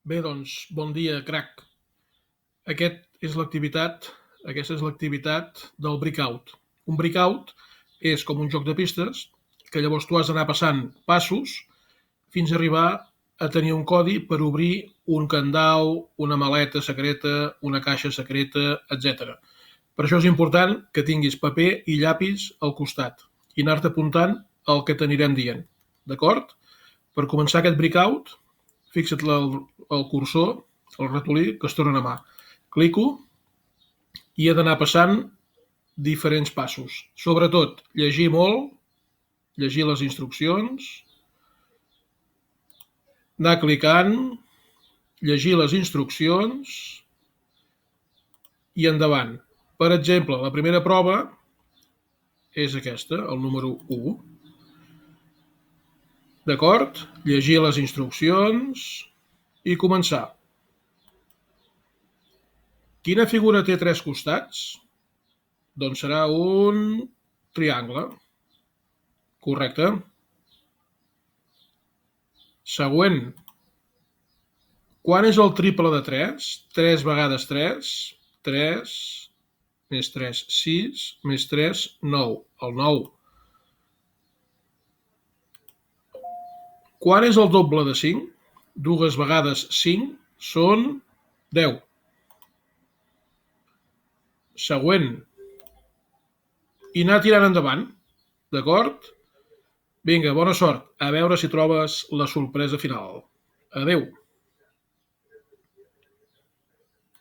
Bé, doncs, bon dia, crac. Aquesta és l'activitat del breakout. Un breakout és com un joc de pistes que llavors tu has d'anar passant passos fins a arribar a tenir un codi per obrir un candau, una maleta secreta, una caixa secreta, etc. Per això és important que tinguis paper i llapis al costat i anar-te apuntant el que t'anirem dient. D'acord? Per començar aquest breakout, fixa't el cursor, el ratolí, que es torna a mà. Clico i he d'anar passant diferents passos. Sobretot, llegir molt, llegir les instruccions, anar clicant, llegir les instruccions i endavant. Per exemple, la primera prova és aquesta, el número 1. D'acord? Llegir les instruccions i començar. Quina figura té 3 costats? Doncs serà un triangle. Correcte. Següent. Quan és el triple de 3? 3 vegades 3. 3 més 3, 6, més 3, 9. El 9. Quan és el doble de 5? 2 vegades 5 són 10. Següent. I anar tirant endavant. D'acord? Vinga, bona sort. A veure si trobes la sorpresa final. Adéu.